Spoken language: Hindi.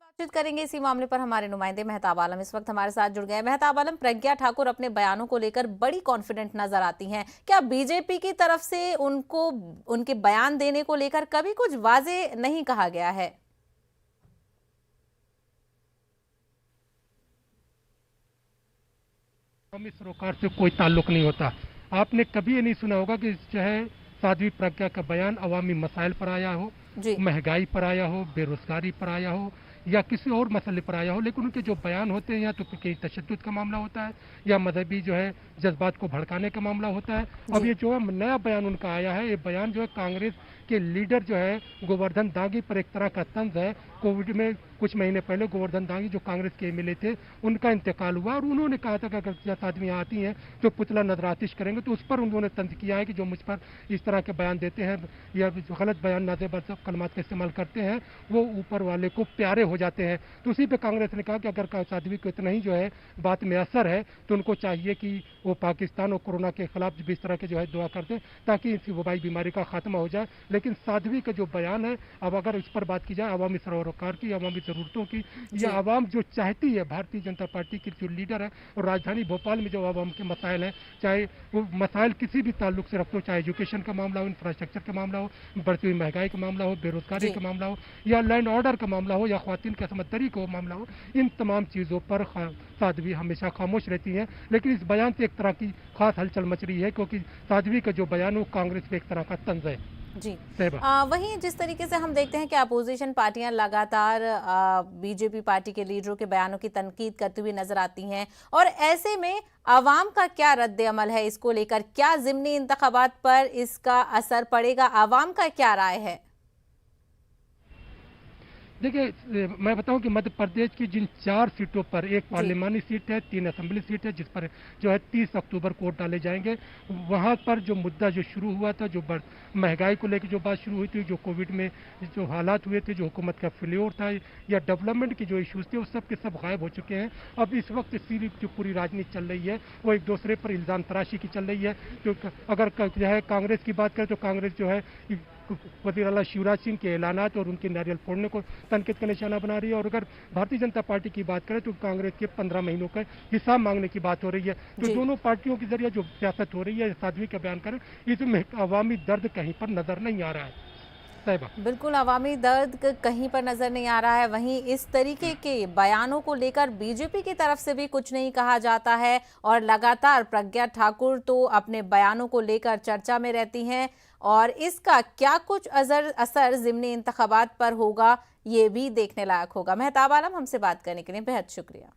बातचीत करेंगे इसी मामले पर हमारे नुमाइंदे मेहताब आलम इस वक्त हमारे साथ जुड़ गए हैं। मेहताब आलम, प्रज्ञा ठाकुर अपने बयानों को लेकर बड़ी कॉन्फिडेंट नजर आती हैं। क्या बीजेपी की तरफ से उनको उनके बयान देने को लेकर कभी कुछ वाजे नहीं कहा गया है? हम इस सरोकार से कोई ताल्लुक नहीं होता। आपने कभी ये नहीं सुना होगा कि चाहे साध्वी प्रज्ञा का बयान अवामी मसाइल पर आया हो, जी। महंगाई पर आया हो, बेरोजगारी पर आया हो या किसी और मसले पर आया हो, लेकिन उनके जो बयान होते हैं या तो कहीं तशद्दुद का मामला होता है या मजहबी जो है जज्बात को भड़काने का मामला होता है। अब जी। ये जो है नया बयान उनका आया है, ये बयान जो है कांग्रेस के लीडर जो है गोवर्धन दांगी पर एक तरह का तंज है। कोविड में कुछ महीने पहले गोवर्धन दांगी जो कांग्रेस के एमएलए थे, उनका इंतकाल हुआ और उन्होंने कहा था कि अगर जैसा आदमी यहाँ आती हैं जो पुतला नजर आतिश करेंगे, तो उस पर उन्होंने तंज किया है कि जो मुझ पर इस तरह के बयान देते हैं या जो गलत बयान नाजेब कलमात का इस्तेमाल करते हैं, वो ऊपर वाले को प्यारे हो जाते हैं। तो उसी पे कांग्रेस ने कहा कि अगर साध्वी को इतना ही जो है बात में असर है, तो उनको चाहिए कि वो पाकिस्तान और कोरोना के खिलाफ भी इस तरह के जो है दुआ कर दें ताकि इस वबाई बीमारी का खात्मा हो जाए। लेकिन साध्वी का जो बयान है, अब अगर इस पर बात की जाए अवामी सरोकार की, अवामी जरूरतों की, या आवाम जो चाहती है, भारतीय जनता पार्टी की जो लीडर है और राजधानी भोपाल में जो आवाम के मसाइल हैं, चाहे वो मसाइल किसी भी ताल्लुक से रखते हो, चाहे एजुकेशन का मामला हो, इंफ्रास्ट्रक्चर का मामला हो, बढ़ती हुई महंगाई का मामला हो, बेरोजगारी का मामला हो या लैंड ऑर्डर का मामला हो या ख्वातीन की असमतरी का मामला हो, इन तमाम चीज़ों पर साध्वी हमेशा खामोश रहती हैं। लेकिन इस बयान से एक तरह की खास हलचल मच रही है क्योंकि साध्वी का जो बयान हो कांग्रेस पे एक तरह का तंज है। जी। तैयबा, वहीं जिस तरीके से हम देखते हैं कि अपोजिशन पार्टियां लगातार बीजेपी पार्टी के लीडरों के बयानों की तनकीद करती हुई नजर आती हैं, और ऐसे में आवाम का क्या रद्द अमल है इसको लेकर? क्या ज़िमनी इंतखाबात पर इसका असर पड़ेगा? आवाम का क्या राय है? देखिए मैं बताऊं कि मध्य प्रदेश की जिन 4 सीटों पर, एक जी। पार्लिमानी सीट है, 3 असेंबली सीट है, जिस पर जो है 30 अक्टूबर को वोट डाले जाएंगे, वहां पर जो मुद्दा जो शुरू हुआ था, जो महंगाई को लेकर जो बात शुरू हुई थी, जो कोविड में जो हालात हुए थे, जो हुकूमत का फेल्योर था या डेवलपमेंट के जो इश्यूज थे, वो सब के सब गायब हो चुके हैं। अब इस वक्त सिर्फ जो पूरी राजनीति चल रही है वो एक दूसरे पर इल्ज़ाम तराशी की चल रही है। जो अगर जो है कांग्रेस की बात करें तो कांग्रेस जो है वजीर आला शिवराज सिंह के ऐलानात और उनके नारियल फोड़ने को तनकीद का निशाना बना रही है, और अगर भारतीय जनता पार्टी की बात करें तो कांग्रेस के 15 महीनों का हिसाब मांगने की बात हो रही है। तो दोनों पार्टियों के जरिए जो सियासत हो रही है, साध्वी का बयान करें, इसमें अवामी दर्द कहीं पर नजर नहीं आ रहा है। तैयबा, बिल्कुल, अवामी दर्द कहीं पर नजर नहीं आ रहा है। वहीं इस तरीके के बयानों को लेकर बीजेपी की तरफ से भी कुछ नहीं कहा जाता है, और लगातार प्रज्ञा ठाकुर तो अपने बयानों को लेकर चर्चा में रहती हैं, और इसका क्या कुछ असर ज़िमनी इंतखाबात पर होगा, ये भी देखने लायक होगा। मेहताब आलम, हमसे बात करने के लिए बेहद शुक्रिया।